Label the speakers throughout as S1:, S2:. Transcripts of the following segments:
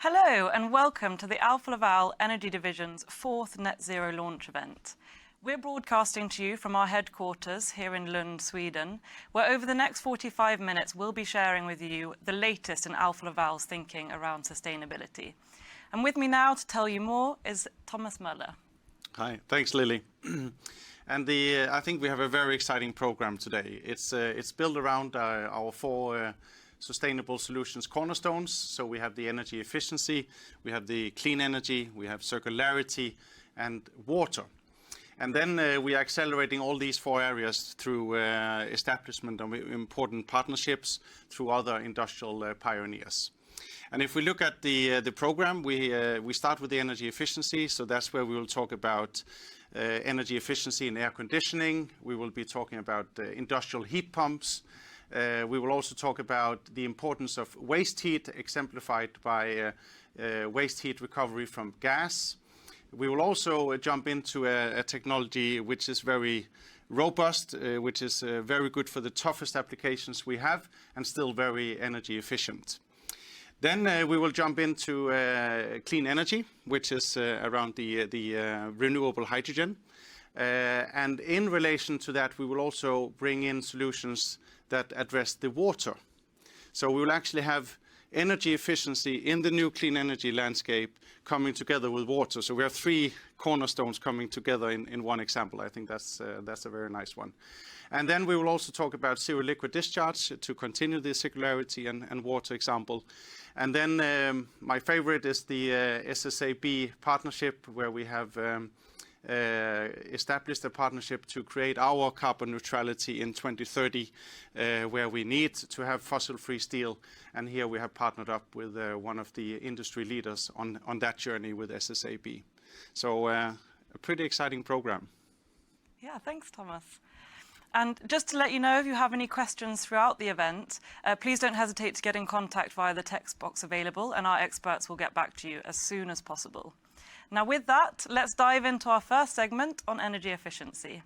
S1: Hello and welcome to the Alfa Laval Energy Division's 4th Net Zero launch event. We're broadcasting to you from our headquarters here in Lund, Sweden, where over the next 45 minutes we'll be sharing with you the latest in Alfa Laval's thinking around sustainability. And with me now to tell you more is Thomas Möller.
S2: Hi, thanks Lily. And I think we have a very exciting program today. It's built around our four sustainable solutions cornerstones. So we have the energy efficiency, we have the clean energy, we have circularity and water. And then we are accelerating all these four areas through establishment of important partnerships through other industrial pioneers. And if we look at the program, we start with the energy efficiency. So that's where we will talk about energy efficiency in air conditioning. We will be talking about industrial heat pumps. We will also talk about the importance of waste heat, exemplified by waste heat recovery from gas. We will also jump into a technology which is very robust, which is very good for the toughest applications we have and still very energy efficient. Then we will jump into clean energy, which is around the renewable hydrogen. And in relation to that, we will also bring in solutions that address the water. So we will actually have energy efficiency in the new clean energy landscape coming together with water. So we have three cornerstones coming together in one example. I think that's a very nice one. And then we will also talk about zero liquid discharge to continue the circularity and water example. And then my favorite is the SSAB partnership, where we have established a partnership to create our carbon neutrality in 2030, where we need to have fossil-free steel. And here we have partnered up with one of the industry leaders on that journey with SSAB. So a pretty exciting program.
S1: Yeah, thanks, Thomas. And just to let you know, if you have any questions throughout the event, please don't hesitate to get in contact via the text box available, and our experts will get back to you as soon as possible. Now with that, let's dive into our first segment on energy efficiency.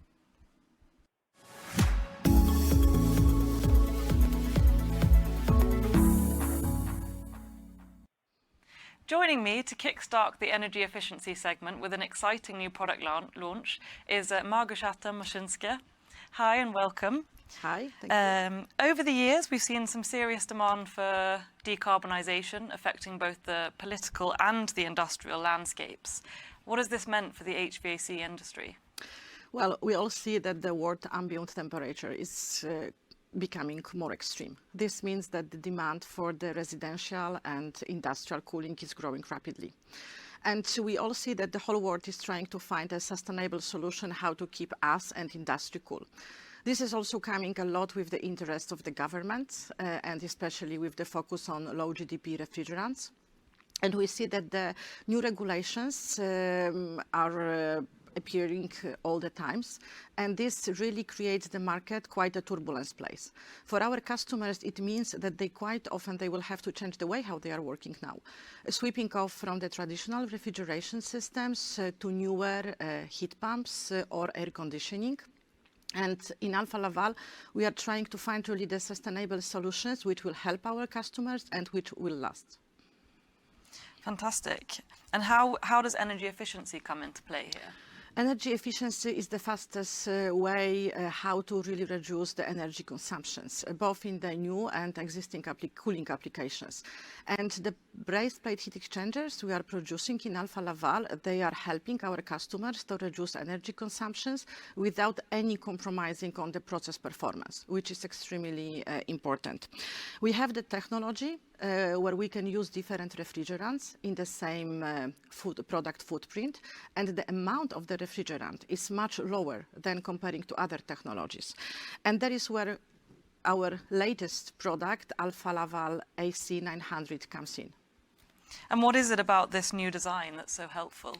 S1: Joining me to kickstart the energy efficiency segment with an exciting new product launch is Małgorzata Moszyńska. Hi and welcome.
S3: Hi, thank you.
S1: Over the years, we've seen some serious demand for decarbonisation affecting both the political and the industrial landscapes. What has this meant for the HVAC industry?
S3: Well, we all see that the world ambient temperature is becoming more extreme. This means that the demand for the residential and industrial cooling is growing rapidly. And we all see that the whole world is trying to find a sustainable solution how to keep us and industry cool. This is also coming a lot with the interest of the government and especially with the focus on low GDP refrigerants. And we see that the new regulations are appearing all the times, and this really creates the market quite a turbulence place. For our customers, it means that they quite often will have to change the way how they are working now, sweeping off from the traditional refrigeration systems to newer heat pumps or air conditioning. And in Alfa Laval, we are trying to find really the sustainable solutions which will help our customers and which will last.
S1: Fantastic. And how does energy efficiency come into play here?
S3: Energy efficiency is the fastest way how to really reduce the energy consumptions, both in the new and existing cooling applications. And the brazed plate heat exchangers we are producing in Alfa Laval, they are helping our customers to reduce energy consumptions without any compromising on the process performance, which is extremely important. We have the technology where we can use different refrigerants in the same product footprint, and the amount of the refrigerant is much lower than comparing to other technologies. And that is where our latest product, Alfa Laval AC900, comes in.
S1: And what is it about this new design that's so helpful?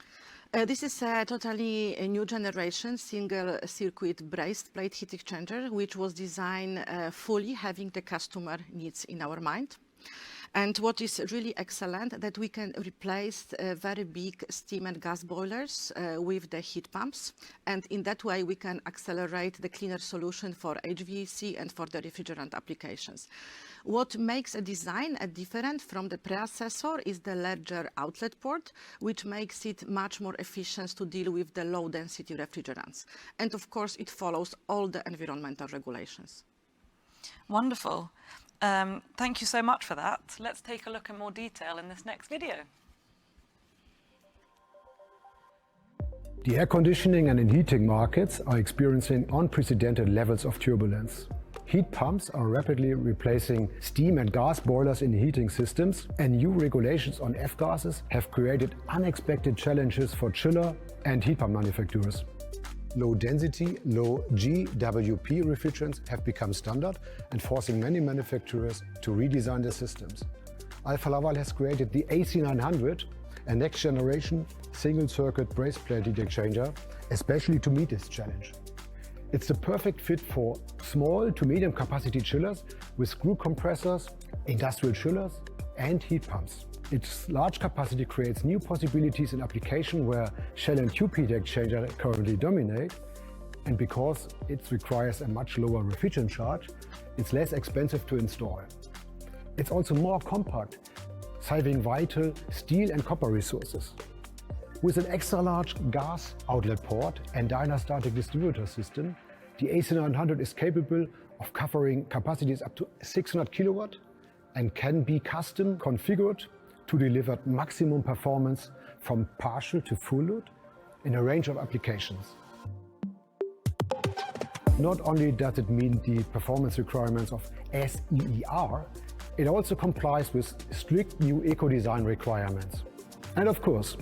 S3: This is a totally new generation single circuit brazed plate heat exchanger, which was designed fully having the customer needs in our mind. And what is really excellent, that we can replace very big steam and gas boilers with the heat pumps. And in that way, we can accelerate the cleaner solution for HVAC and for the refrigerant applications. What makes a design different from the predecessor is the larger outlet port, which makes it much more efficient to deal with the low density refrigerants. And of course, it follows all the environmental regulations.
S1: Wonderful. Thank you so much for that. Let's take a look in more detail in this next video.
S4: The air conditioning and heating markets are experiencing unprecedented levels of turbulence. Heat pumps are rapidly replacing steam and gas boilers in heating systems, and new regulations on F-gases have created unexpected challenges for chiller and heat pump manufacturers. Low-density, low GWP refrigerants have become standard and forcing many manufacturers to redesign their systems. Alfa Laval has created the AC900, a next-generation single-circuit brace plate heat exchanger, especially to meet this challenge. It's the perfect fit for small to medium capacity chillers with screw compressors, industrial chillers, and heat pumps. Its large capacity creates new possibilities in applications where shell and tube heat exchanger currently dominate, and because it requires a much lower refrigerant charge, it's less expensive to install. It's also more compact, saving vital steel and copper resources. With an extra large gas outlet port and dynastatic distributor system, the AC900 is capable of covering capacities up to 600 kilowatt and can be custom configured to deliver maximum performance from partial to full load in a range of applications. Not only does it meet the performance requirements of SEER, it also complies with strict new eco-design requirements. And of course,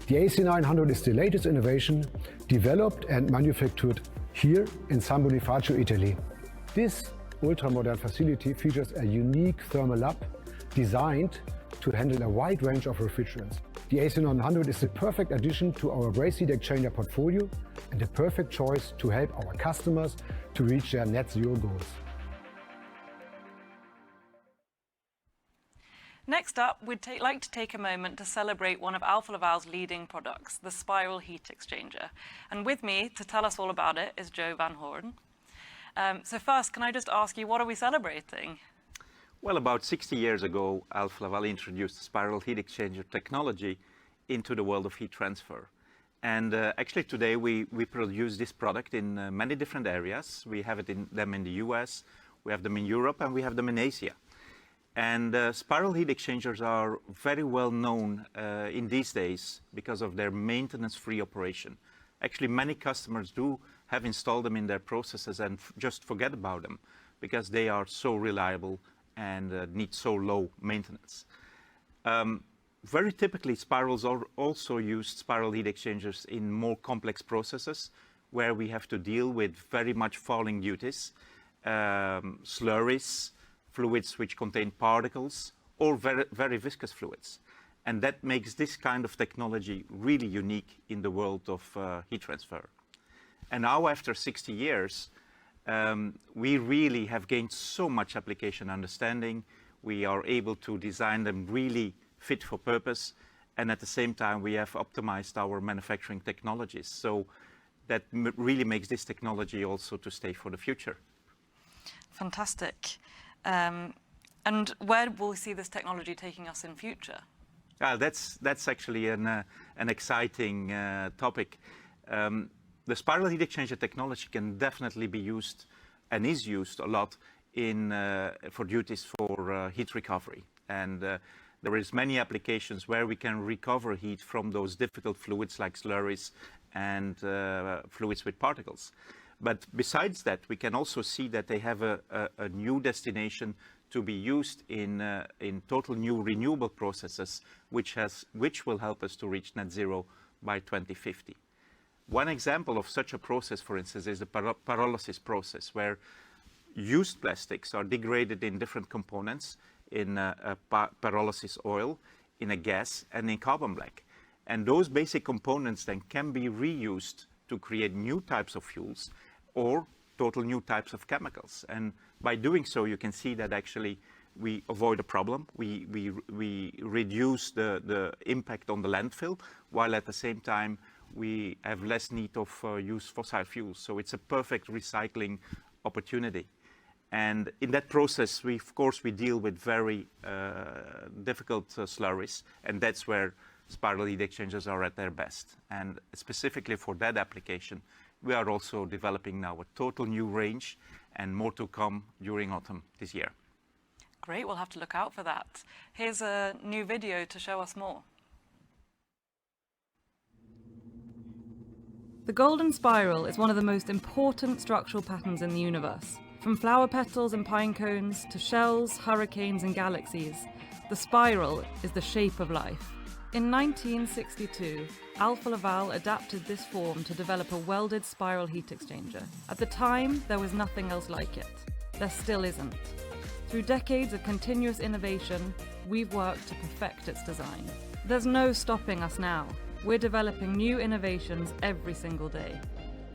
S4: the AC900 is the latest innovation developed and manufactured here in San Bonifacio, Italy. This ultra-modern facility features a unique thermal lab designed to handle a wide range of refrigerants. The AC900 is the perfect addition to our brace heat exchanger portfolio and a perfect choice to help our customers to reach their net zero goals.
S1: Next up, we'd like to take a moment to celebrate one of Alfa Laval's leading products, the spiral heat exchanger. And with me to tell us all about it is Joe Van Hoorn. So first, can I just ask you, what are we celebrating?
S5: Well, about 60 years ago, Alfa Laval introduced spiral heat exchanger technology into the world of heat transfer. And actually today we produce this product in many different areas. We have them in the US, we have them in Europe, and we have them in Asia. And spiral heat exchangers are very well known in these days because of their maintenance-free operation. Actually, many customers do have installed them in their processes and just forget about them because they are so reliable and need so low maintenance. Very typically, spirals are also used, spiral heat exchangers, in more complex processes where we have to deal with very much falling duties, slurries, fluids which contain particles, or very viscous fluids. And that makes this kind of technology really unique in the world of heat transfer. And now, after 60 years, we really have gained so much application understanding. We are able to design them really fit for purpose, and at the same time we have optimized our manufacturing technologies. So that really makes this technology also to stay for the future.
S1: Fantastic. And where will we see this technology taking us in future?
S5: That's actually an exciting topic. The spiral heat exchanger technology can definitely be used and is used a lot for duties for heat recovery. And there is many applications where we can recover heat from those difficult fluids like slurries and fluids with particles. But besides that, we can also see that they have a new destination to be used in total new renewable processes, which will help us to reach net zero by 2050. One example of such a process, for instance, is the pyrolysis process, where used plastics are degraded in different components, in a pyrolysis oil, in a gas, and in carbon black. And those basic components then can be reused to create new types of fuels or total new types of chemicals. And by doing so, you can see that actually we avoid a problem. We reduce the impact on the landfill, while at the same time we have less need of use fossil fuels. So it's a perfect recycling opportunity. And in that process, of course, we deal with very difficult slurries, and that's where spiral heat exchangers are at their best. And specifically for that application, we are also developing now a total new range, and more to come during autumn this year.
S1: Great, we'll have to look out for that. Here's a new video to show us more. The golden spiral is one of the most important structural patterns in the universe. From flower petals and pine cones to shells, hurricanes and galaxies, the spiral is the shape of life. In 1962, Alfa Laval adapted this form to develop a welded spiral heat exchanger. At the time, there was nothing else like it. There still isn't. Through decades of continuous innovation, we've worked to perfect its design. There's no stopping us now. We're developing new innovations every single day.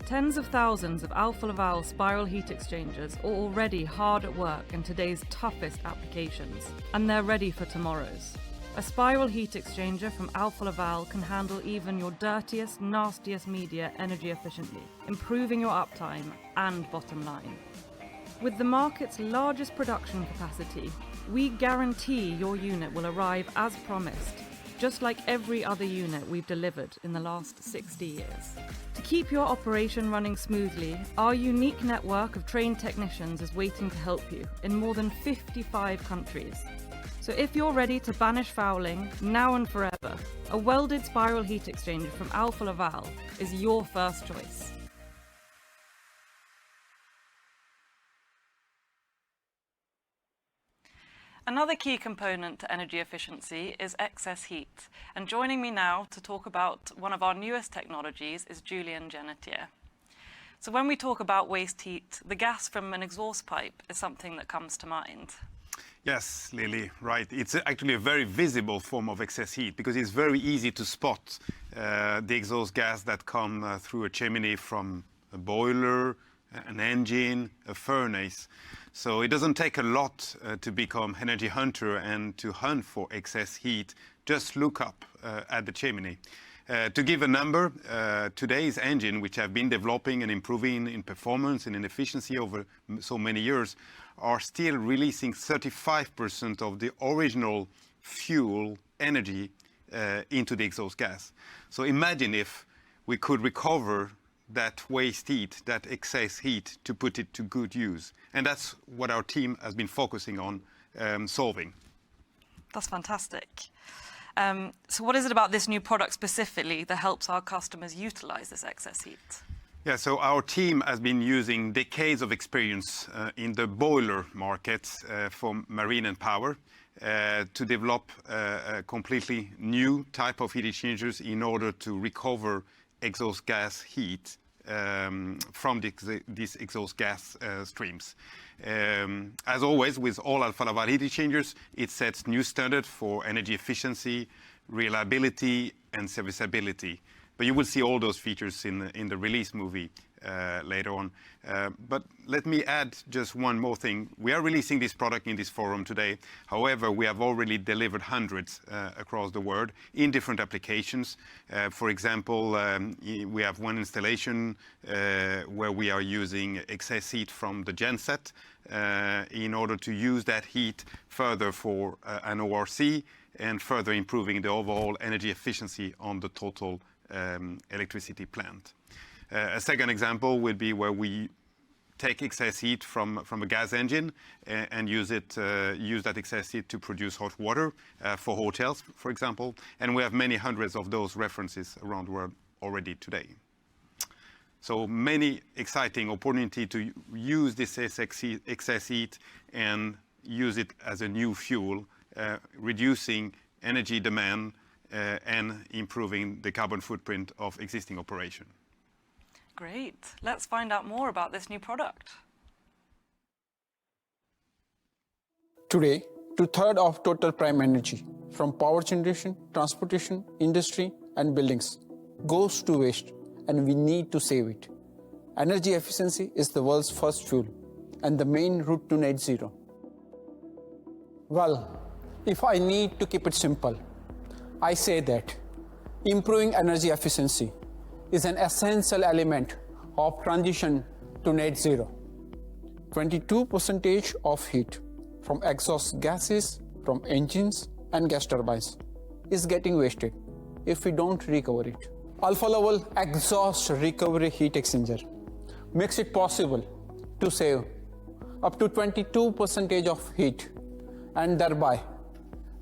S1: Tens of thousands of Alfa Laval spiral heat exchangers are already hard at work in today's toughest applications, and they're ready for tomorrow's. A spiral heat exchanger from Alfa Laval can handle even your dirtiest, nastiest media energy efficiently, improving your uptime and bottom line. With the market's largest production capacity, we guarantee your unit will arrive as promised, just like every other unit we've delivered in the last 60 years. To keep your operation running smoothly, our unique network of trained technicians is waiting to help you in more than 55 countries. So if you're ready to banish fouling, now and forever, a welded spiral heat exchanger from Alfa Laval is your first choice. Another key component to energy efficiency is excess heat. And joining me now to talk about one of our newest technologies is Julien Genetier. So when we talk about waste heat, the gas from an exhaust pipe is something that comes to mind.
S6: Yes, Lily, right. It's actually a very visible form of excess heat because it's very easy to spot the exhaust gas that come through a chimney from a boiler, an engine, a furnace. So it doesn't take a lot to become energy hunter and to hunt for excess heat. Just look up at the chimney. To give a number, today's engine, which have been developing and improving in performance and in efficiency over so many years, are still releasing 35% of the original fuel energy into the exhaust gas. So imagine if we could recover that waste heat, that excess heat, to put it to good use. And that's what our team has been focusing on solving.
S1: That's fantastic. So what is it about this new product specifically that helps our customers utilize this excess heat?
S6: Yeah, so our team has been using decades of experience in the boiler market for marine and power to develop a completely new type of heat exchangers in order to recover exhaust gas heat from these exhaust gas streams. As always, with all Alfa Laval heat exchangers, it sets new standards for energy efficiency, reliability, and serviceability. But you will see all those features in the release movie later on. But let me add just one more thing. We are releasing this product in this forum today. However, we have already delivered hundreds across the world in different applications. For example, we have one installation where we are using excess heat from the genset in order to use that heat further for an ORC and further improving the overall energy efficiency on the total electricity plant. A second example would be where we take excess heat from a gas engine and use that excess heat to produce hot water for hotels, for example. And we have many hundreds of those references around the world already today. So many exciting opportunity to use this excess heat and use it as a new fuel, reducing energy demand and improving the carbon footprint of existing operation.
S1: Great. Let's find out more about this new product.
S7: Today, 2/3 of total prime energy from power generation, transportation, industry, and buildings goes to waste, and we need to save it. Energy efficiency is the world's first fuel and the main route to net zero. Well, if I need to keep it simple, I say that improving energy efficiency is an essential element of transition to net zero. 22% of heat from exhaust gases from engines and gas turbines is getting wasted if we don't recover it. Alfa Laval exhaust recovery heat exchanger makes it possible to save up to 22% of heat and thereby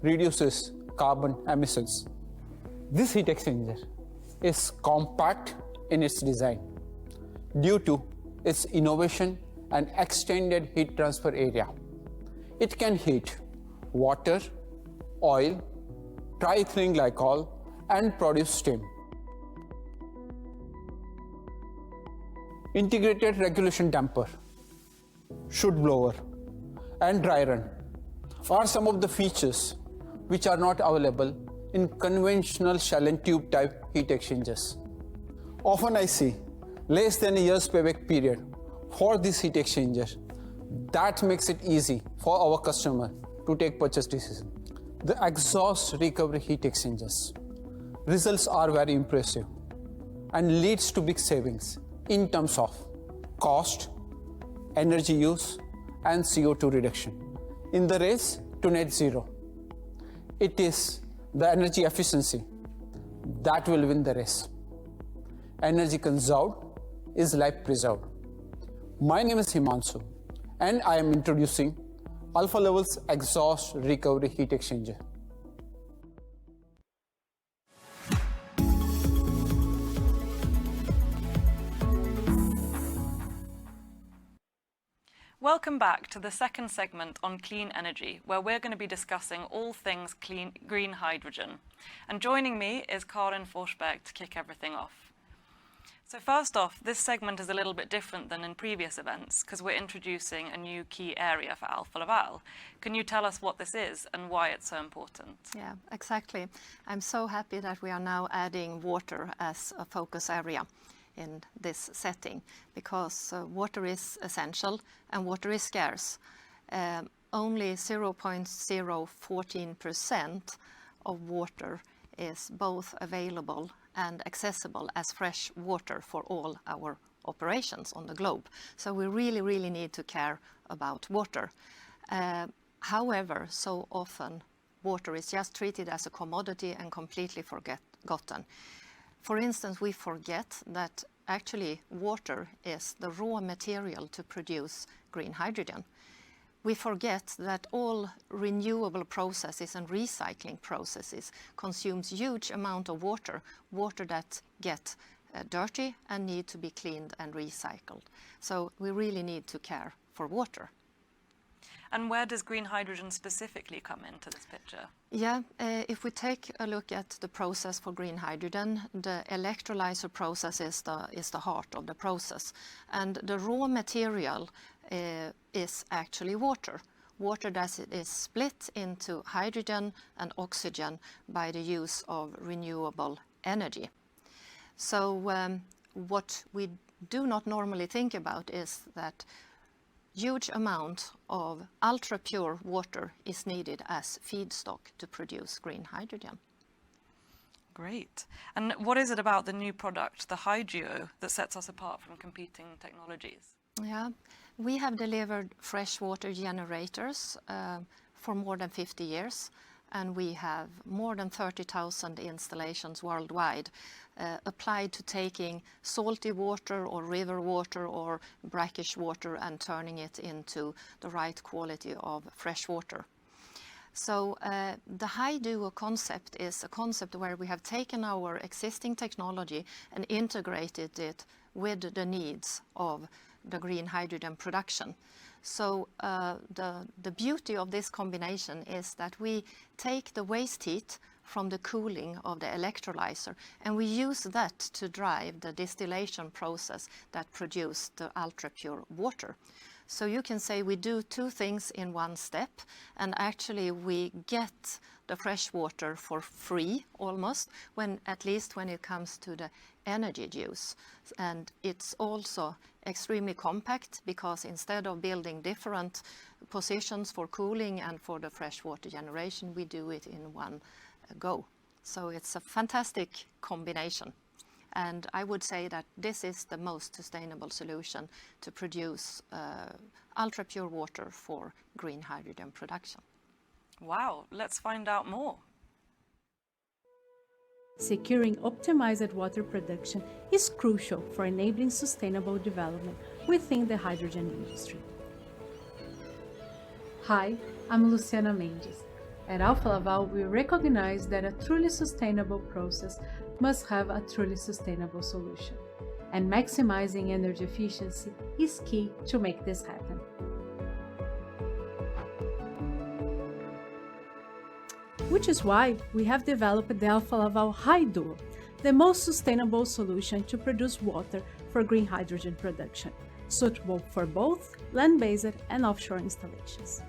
S7: reduces carbon emissions. This heat exchanger is compact in its design due to its innovation and extended heat transfer area. It can heat water, oil, triethylene glycol, and produce steam. Integrated regulation damper, shoot blower, and dry run are some of the features which are not available in conventional shell and tube type heat exchangers. Often I see less than a year's payback period for this heat exchanger. That makes it easy for our customer to take purchase decision. The exhaust recovery heat exchangers results are very impressive and leads to big savings in terms of cost, energy use, and CO2 reduction. In the race to net zero, it is the energy efficiency that will win the race. Energy conserved is life preserved. My name is Himanshu, and I am introducing Alfa Laval's exhaust recovery heat exchanger.
S1: Welcome back to the second segment on clean energy, where we're going to be discussing all things green hydrogen. And joining me is Karin Forsberg to kick everything off. So first off, this segment is a little bit different than in previous events because we're introducing a new key area for Alfa Laval. Can you tell us what this is and why it's so important?
S8: Yeah, exactly. I'm so happy that we are now adding water as a focus area in this setting because water is essential and water is scarce. Only 0.014% of water is both available and accessible as fresh water for all our operations on the globe. So we really, really need to care about water. However, so often water is just treated as a commodity and completely forgotten. For instance, we forget that actually water is the raw material to produce green hydrogen. We forget that all renewable processes and recycling processes consumes huge amount of water that get dirty and need to be cleaned and recycled. So we really need to care for water.
S1: And where does green hydrogen specifically come into this picture?
S8: Yeah, if we take a look at the process for green hydrogen, the electrolyzer process is the heart of the process. And the raw material is actually water. Water that is split into hydrogen and oxygen by the use of renewable energy. So what we do not normally think about is that huge amount of ultra-pure water is needed as feedstock to produce green hydrogen.
S1: Great. And what is it about the new product, the Hydro, that sets us apart from competing technologies?
S8: Yeah, we have delivered freshwater generators for more than 50 years, and we have more than 30,000 installations worldwide applied to taking salty water or river water or brackish water and turning it into the right quality of fresh water. So the Hydro concept is a concept where we have taken our existing technology and integrated it with the needs of the green hydrogen production. So the beauty of this combination is that we take the waste heat from the cooling of the electrolyzer and we use that to drive the distillation process that produces the ultra-pure water. So you can say we do two things in one step, and actually we get the fresh water for free almost, at least when it comes to the energy use. And it's also extremely compact because instead of building different positions for cooling and for the freshwater generation, we do it in one go. So it's a fantastic combination. And I would say that this is the most sustainable solution to produce ultra-pure water for green hydrogen production.
S1: Wow, let's find out more.
S9: Securing optimized water production is crucial for enabling sustainable development within the hydrogen industry. Hi, I'm Luciana Mendes. At Alfa Laval, we recognize that a truly sustainable process must have a truly sustainable solution, and maximizing energy efficiency is key to make this happen. Which is why we have developed the Alfa Laval Duo, the most sustainable solution to produce water for green hydrogen production, suitable for both land-based and offshore installations.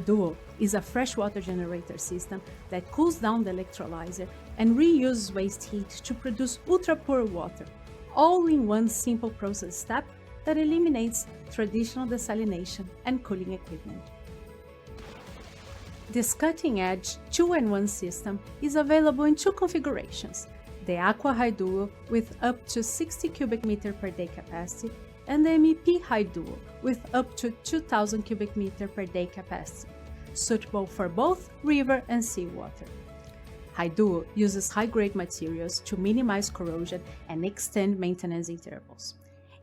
S9: Duo is a freshwater generator system that cools down the electrolyzer and reuses waste heat to produce ultra-pure water, all in one simple process step that eliminates traditional desalination and cooling equipment. This cutting-edge 2-in-1 system is available in two configurations, the Aqua Duo with up to 60 cubic meter per day capacity and the MEP Duo with up to 2,000 cubic meter per day capacity, suitable for both river and seawater. Duo uses high-grade materials to minimize corrosion and extend maintenance intervals.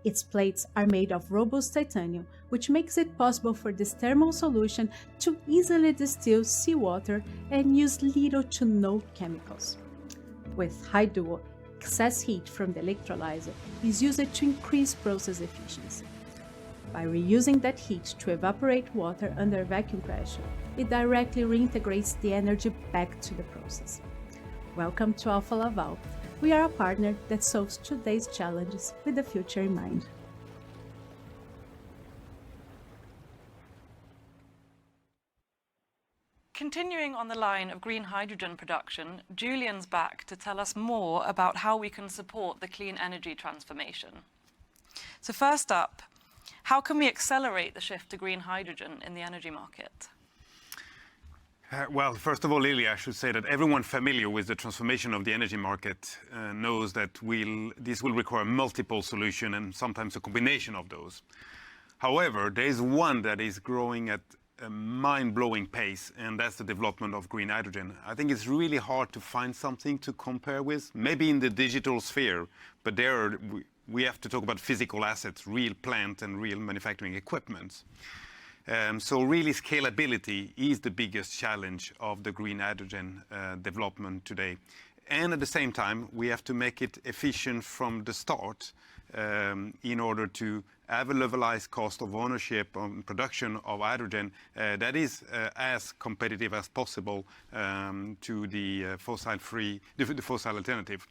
S9: Its plates are made of robust titanium, which makes it possible for this thermal solution to easily distill seawater and use little to no chemicals. With Duo, excess heat from the electrolyzer is used to increase process efficiency. By reusing that heat to evaporate water under vacuum pressure, it directly reintegrates the energy back to the process. Welcome to Alfa Laval. We are a partner that solves today's challenges with the future in mind.
S1: Continuing on the line of green hydrogen production, Julian's back to tell us more about how we can support the clean energy transformation. So first up, how can we accelerate the shift to green hydrogen in the energy market?
S6: Well, first of all, Lily, I should say that everyone familiar with the transformation of the energy market knows that this will require multiple solutions and sometimes a combination of those. However, there is one that is growing at a mind-blowing pace, and that's the development of green hydrogen. I think it's really hard to find something to compare with, maybe in the digital sphere, but there we have to talk about physical assets, real plant and real manufacturing equipment. So really scalability is the biggest challenge of the green hydrogen development today. And at the same time, we have to make it efficient from the start in order to have a levelized cost of ownership on production of hydrogen that is as competitive as possible to the fossil alternative.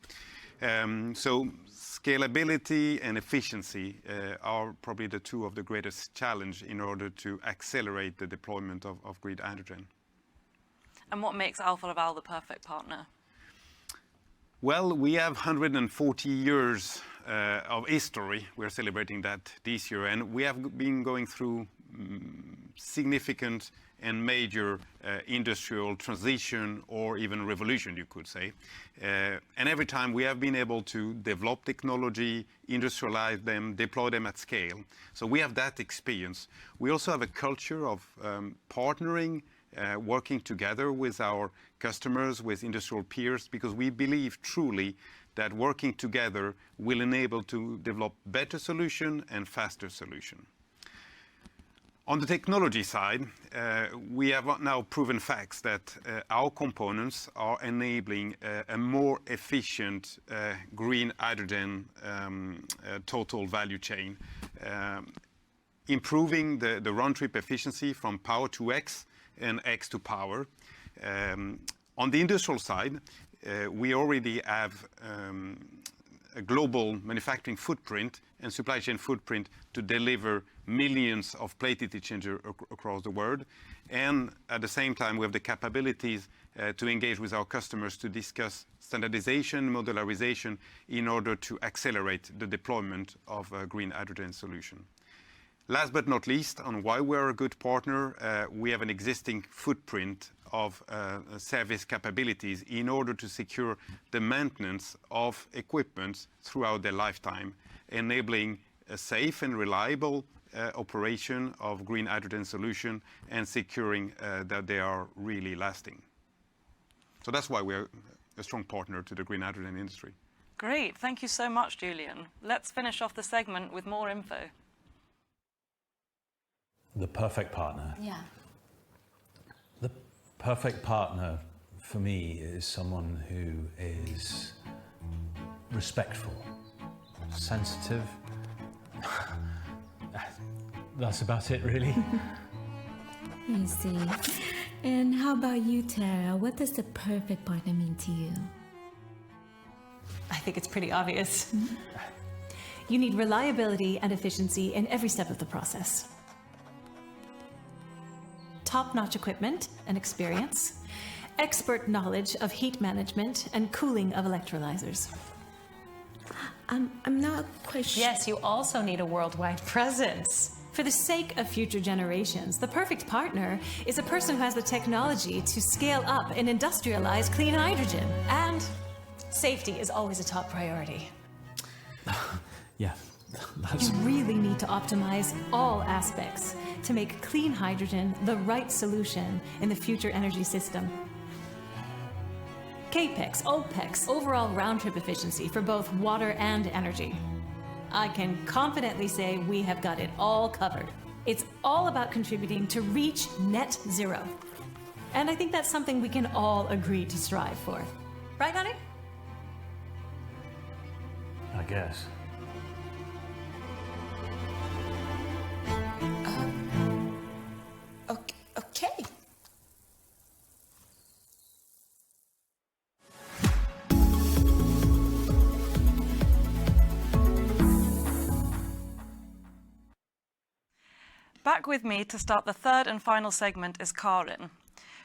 S6: So scalability and efficiency are probably the two of the greatest challenge in order to accelerate the deployment of green hydrogen.
S1: And what makes Alfa Laval the perfect partner?
S6: Well, we have 140 years of history. We're celebrating that this year, and we have been going through significant and major industrial transition or even revolution, you could say. And every time we have been able to develop technology, industrialize them, deploy them at scale. So we have that experience. We also have a culture of partnering, working together with our customers, with industrial peers, because we believe truly that working together will enable to develop better solution and faster solution. On the technology side, we have now proven facts that our components are enabling a more efficient green hydrogen total value chain, improving the round-trip efficiency from power to X and X to power. On the industrial side, we already have a global manufacturing footprint and supply chain footprint to deliver millions of plate heat exchangers across the world. And at the same time, we have the capabilities to engage with our customers to discuss standardization, modularization in order to accelerate the deployment of a green hydrogen solution. Last but not least, on why we're a good partner, we have an existing footprint of service capabilities in order to secure the maintenance of equipment throughout their lifetime, enabling a safe and reliable operation of green hydrogen solution and securing that they are really lasting. So that's why we're a strong partner to the green hydrogen industry.
S1: Great, thank you so much, Julian. Let's finish off the segment with more info.
S10: The perfect partner.
S11: Yeah.
S10: The perfect partner for me is someone who is respectful, sensitive. That's about it, really.
S11: I see. And how about you, Tara? What does the perfect partner mean to you?
S12: I think it's pretty obvious. You need reliability and efficiency in every step of the process. Top-notch equipment and experience, expert knowledge of heat management and cooling of electrolyzers.
S11: I'm not quite sure.
S12: Yes, you also need a worldwide presence. For the sake of future generations, the perfect partner is a person who has the technology to scale up and industrialize clean hydrogen. And safety is always a top priority.
S10: Yeah, that's...
S12: You really need to optimize all aspects to make clean hydrogen the right solution in the future energy system. CAPEX, OPEX, overall round-trip efficiency for both water and energy. I can confidently say we have got it all covered. It's all about contributing to reach net zero. And I think that's something we can all agree to strive for. Right, honey?
S10: I guess.
S11: Okay.
S1: Back with me to start the third and final segment is Karin.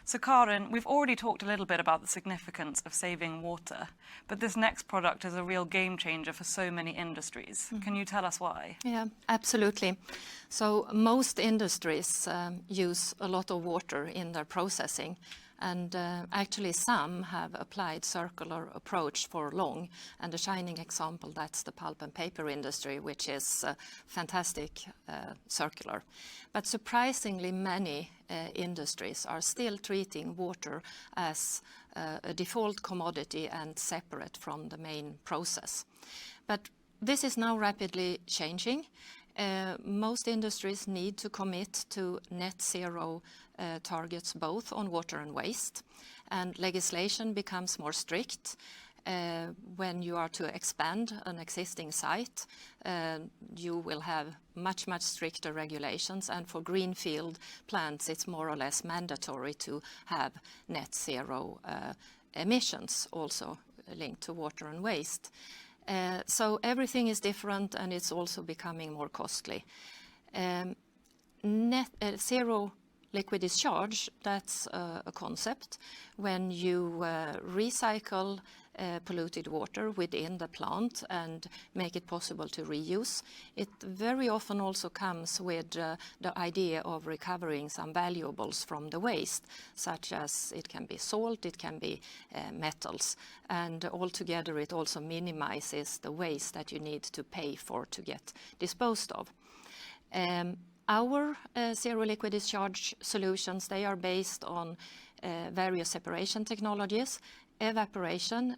S1: So Karin, we've already talked a little bit about the significance of saving water, but this next product is a real game changer for so many industries. Can you tell us why?
S8: Yeah, absolutely. So most industries use a lot of water in their processing, and actually some have applied circular approach for long, and a shining example, that's the pulp and paper industry, which is fantastic circular. But surprisingly many industries are still treating water as a default commodity and separate from the main process. But this is now rapidly changing. Most industries need to commit to net zero targets both on water and waste, and legislation becomes more strict. When you are to expand an existing site, you will have much stricter regulations, and for greenfield plants it's more or less mandatory to have net zero emissions also linked to water and waste. So everything is different, and it's also becoming more costly. Zero liquid discharge, that's a concept when you recycle polluted water within the plant and make it possible to reuse. It very often also comes with the idea of recovering some valuables from the waste, such as it can be salt, it can be metals, and altogether it also minimizes the waste that you need to pay for to get disposed of. Our zero liquid discharge solutions, they are based on various separation technologies, evaporation,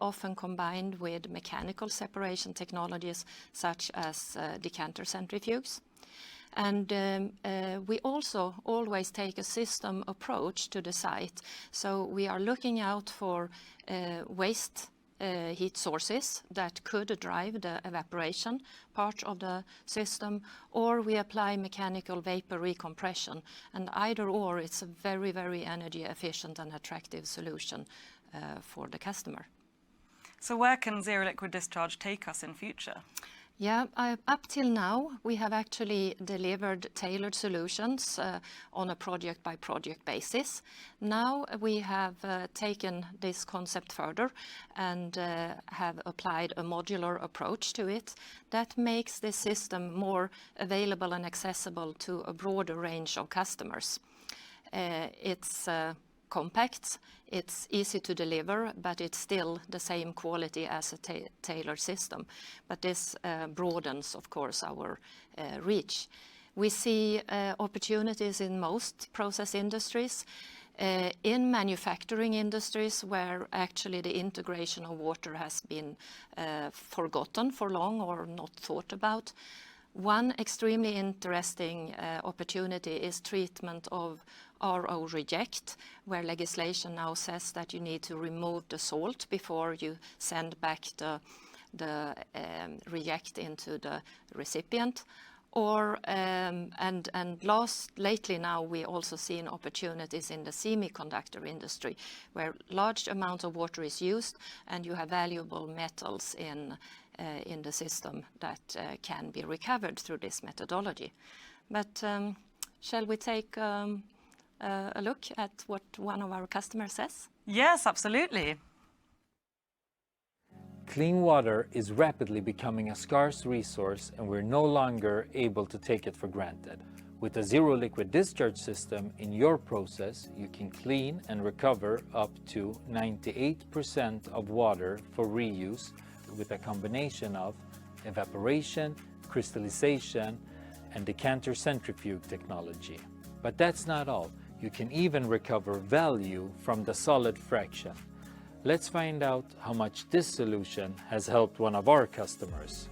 S8: often combined with mechanical separation technologies such as decanter centrifuges. And we also always take a system approach to the site. So we are looking out for waste heat sources that could drive the evaporation part of the system, or we apply mechanical vapor recompression. And either or, it's a very energy efficient and attractive solution for the customer.
S1: So where can zero liquid discharge take us in future?
S8: Yeah, up till now, we have actually delivered tailored solutions on a project-by-project basis. Now we have taken this concept further and have applied a modular approach to it that makes this system more available and accessible to a broader range of customers. It's compact, it's easy to deliver, but it's still the same quality as a tailored system. But this broadens, of course, our reach. We see opportunities in most process industries, in manufacturing industries where actually the integration of water has been forgotten for long or not thought about. One extremely interesting opportunity is treatment of RO reject, where legislation now says that you need to remove the salt before you send back the reject into the recipient. Or lately now we also seen opportunities in the semiconductor industry, where large amounts of water is used and you have valuable metals in the system that can be recovered through this methodology. But shall we take a look at what one of our customers says?
S1: Yes, absolutely.
S13: Clean water is rapidly becoming a scarce resource, and we're no longer able to take it for granted. With a zero liquid discharge system in your process, you can clean and recover up to 98% of water for reuse with a combination of evaporation, crystallization, and decanter centrifuge technology. But that's not all. You can even recover value from the solid fraction. Let's find out how much this solution has helped one of our customers.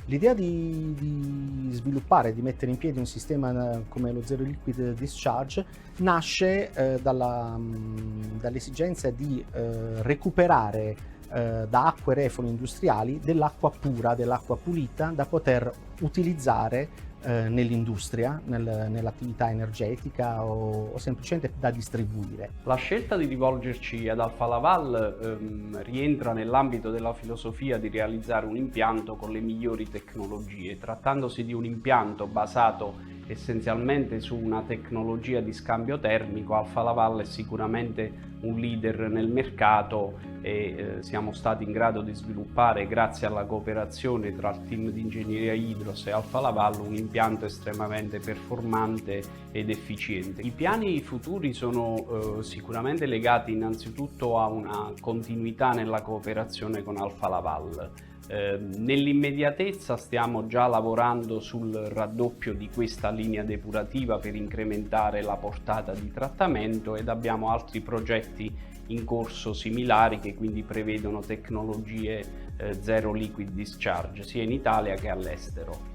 S14: L'idea di sviluppare, di mettere in piedi un sistema come lo Zero Liquid Discharge nasce dall'esigenza di recuperare da acque reflue industriali dell'acqua pura, dell'acqua pulita da poter utilizzare nell'industria, nell'attività energetica o semplicemente da distribuire.
S15: La scelta di rivolgerci ad Alfa Laval rientra nell'ambito della filosofia di realizzare un impianto con le migliori tecnologie. Trattandosi di un impianto basato essenzialmente su una tecnologia di scambio termico, Alfa Laval è sicuramente un leader nel mercato e siamo stati in grado di sviluppare, grazie alla cooperazione tra il team di ingegneria Hydros e Alfa Laval, un impianto estremamente performante ed efficiente. I piani futuri sono sicuramente legati innanzitutto a una continuità nella cooperazione con Alfa Laval. Nell'immediatezza stiamo già lavorando sul raddoppio di questa linea depurativa per incrementare la portata di trattamento ed abbiamo altri progetti in corso similari che quindi prevedono tecnologie zero liquid discharge sia in Italia che all'estero.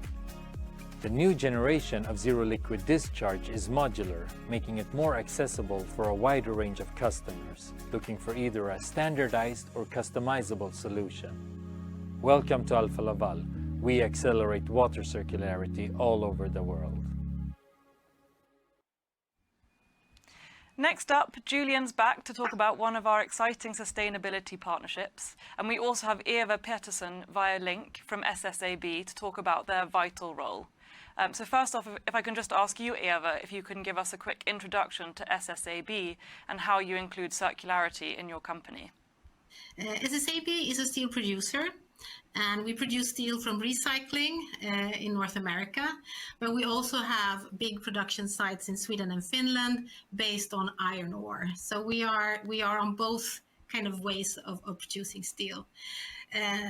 S13: The new generation of zero liquid discharge is modular, making it more accessible for a wider range of customers, looking for either a standardized or customizable solution. Welcome to Alfa Laval. We accelerate water circularity all over the world.
S1: Next up, Julian's back to talk about one of our exciting sustainability partnerships. And we also have Eva Pettersson via link from SSAB to talk about their vital role. So first off, if I can just ask you, Eva, if you can give us a quick introduction to SSAB and how you include circularity in your company.
S16: SSAB is a steel producer, and we produce steel from recycling in North America, but we also have big production sites in Sweden and Finland based on iron ore. So we are on both kind of ways of producing steel.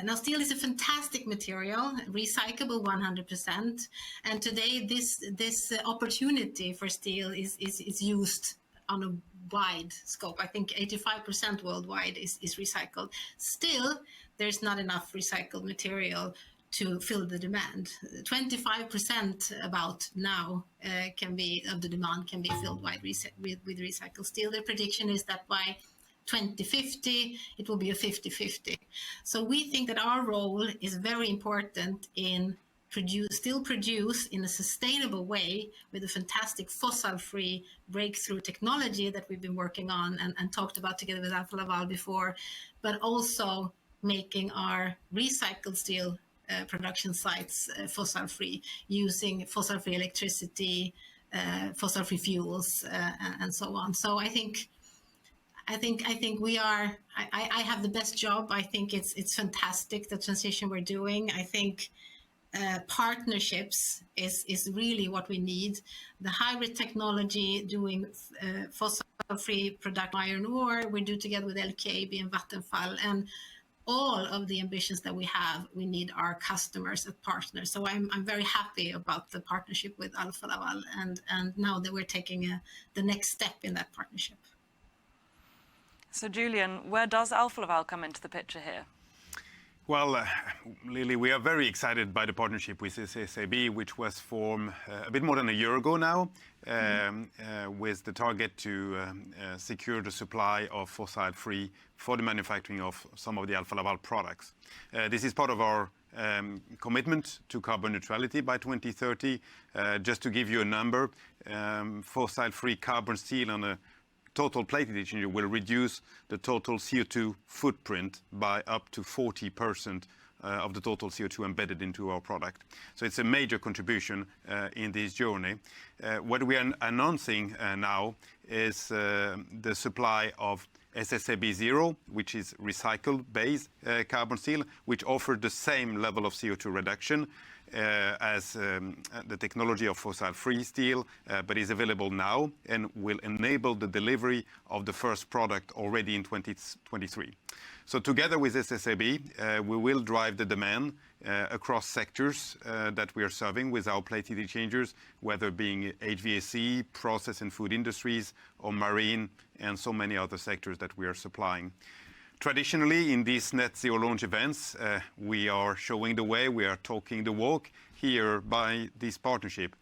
S16: Now, steel is a fantastic material, recyclable 100%, and today this opportunity for steel is used on a wide scope. I think 85% worldwide is recycled. Still, there's not enough recycled material to fill the demand. 25% about now of the demand can be filled with recycled steel. The prediction is that by 2050, it will be a 50-50. So we think that our role is very important in still produce in a sustainable way with a fantastic fossil-free breakthrough technology that we've been working on and talked about together with Alfa Laval before, but also making our recycled steel production sites fossil-free, using fossil-free electricity, fossil-free fuels, and so on. So I think we are. I have the best job. I think it's fantastic, the transition we're doing. I think partnerships is really what we need. The hybrid technology, doing fossil-free product iron ore, we do together with LKAB and Vattenfall, and all of the ambitions that we have, we need our customers as partners. So I'm very happy about the partnership with Alfa Laval, and now that we're taking the next step in that partnership.
S1: So Julian, where does Alfa Laval come into the picture here?
S6: Well, Lily, we are very excited by the partnership with SSAB, which was formed a bit more than a year ago now, with the target to secure the supply of fossil-free for the manufacturing of some of the Alfa Laval products. This is part of our commitment to carbon neutrality by 2030. Just to give you a number, fossil-free carbon steel on a total plated exchanger will reduce the total CO2 footprint by up to 40% of the total CO2 embedded into our product. So it's a major contribution in this journey. What we are announcing now is the supply of SSAB Zero, which is recycled-based carbon steel, which offers the same level of CO2 reduction as the technology of fossil-free steel, but is available now and will enable the delivery of the first product already in 2023. So together with SSAB, we will drive the demand across sectors that we are serving with our plated exchangers, whether being HVAC, process and food industries, or marine, and so many other sectors that we are supplying. Traditionally, in these net zero launch events, we are showing the way, we are talking the walk. Here, by this partnership,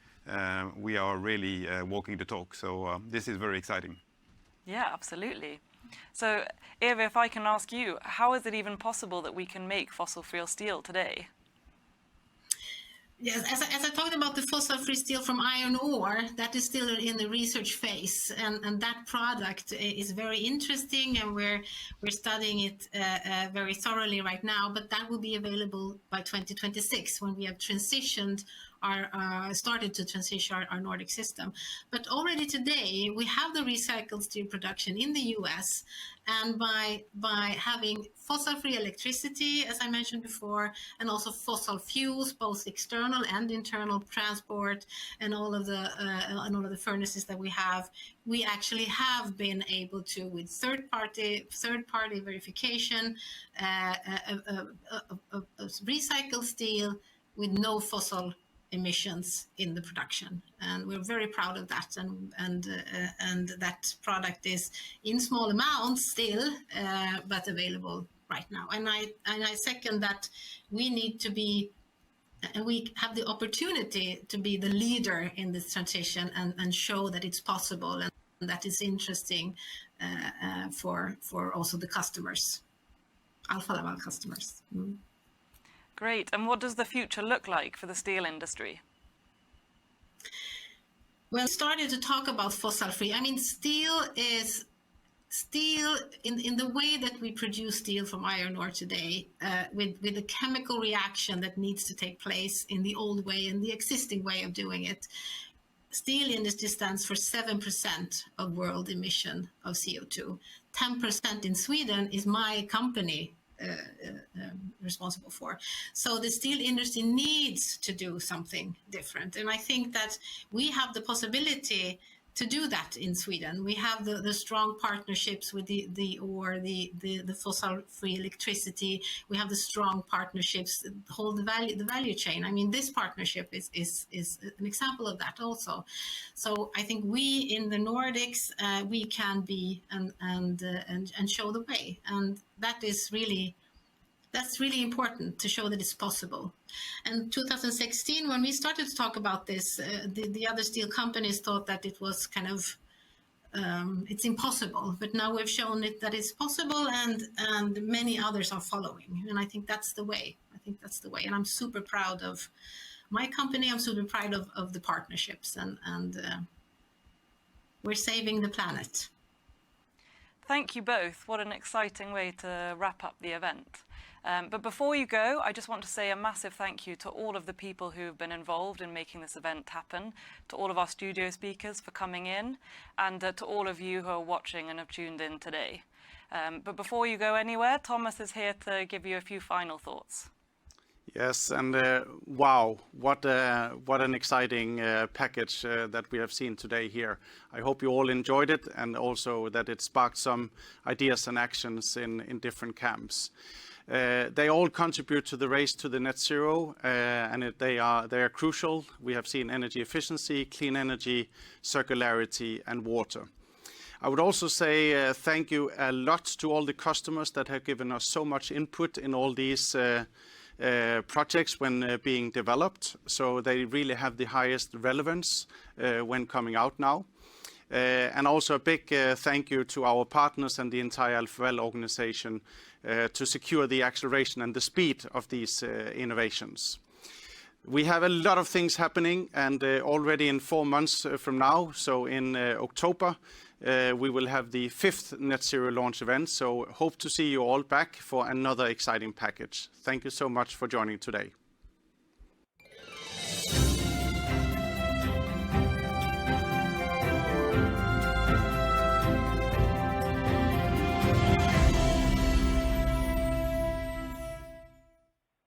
S6: we are really walking the talk. So this is very exciting.
S1: Yeah, absolutely. So, Eva, if I can ask you, how is it even possible that we can make fossil-free steel today?
S16: Yes, as I talked about the fossil-free steel from iron ore, that is still in the research phase, and that product is very interesting, and we're studying it very thoroughly right now. But that will be available by 2026, when we have transitioned started to transition our Nordic system. But already today, we have the recycled steel production in the US, and by having fossil-free electricity, as I mentioned before, and also fossil fuels, both external and internal transport, and all of the furnaces that we have, we actually have been able to, with third-party verification, recycle steel with no fossil emissions in the production, and we're very proud of that. And that product is in small amounts still, but available right now. And I second that we need to be, and we have the opportunity to be the leader in this transition and show that it's possible, and that is interesting for also the customers, Alfa Laval customers.
S1: Great. And what does the future look like for the steel industry?
S16: Well, started to talk about fossil-free. I mean, steel in the way that we produce steel from iron ore today, with the chemical reaction that needs to take place in the old way and the existing way of doing it. Steel industry stands for 7% of world emission of CO2. 10% in Sweden is my company responsible for. So the steel industry needs to do something different. And I think that we have the possibility to do that in Sweden. We have the strong partnerships with the ore, the fossil-free electricity. We have the strong partnerships that hold the value chain. I mean, this partnership is an example of that also. So I think we in the Nordics, we can be and show the way, and that's really important to show that it's possible. And 2016, when we started to talk about this, the other steel companies thought that it was kind of, it's impossible. But now we've shown it that it's possible, and many others are following. And I think that's the way. And I'm super proud of my company. I'm super proud of the partnerships, and we're saving the planet.
S1: Thank you both. What an exciting way to wrap up the event. But before you go, I just want to say a massive thank you to all of the people who have been involved in making this event happen, to all of our studio speakers for coming in, and to all of you who are watching and have tuned in today. But before you go anywhere, Thomas is here to give you a few final thoughts.
S2: Yes, and wow, what an exciting package that we have seen today here. I hope you all enjoyed it, and also that it sparked some ideas and actions in different camps. They all contribute to the race to the net zero, and they are crucial. We have seen energy efficiency, clean energy, circularity, and water. I would also say thank you a lot to all the customers that have given us so much input in all these projects when being developed. So they really have the highest relevance when coming out now. And also a big thank you to our partners and the entire Alfa Laval organization to secure the acceleration and the speed of these innovations. We have a lot of things happening, and already in 4 months from now, so in October, we will have the 5th Net Zero launch event. So hope to see you all back for another exciting package. Thank you so much for joining today.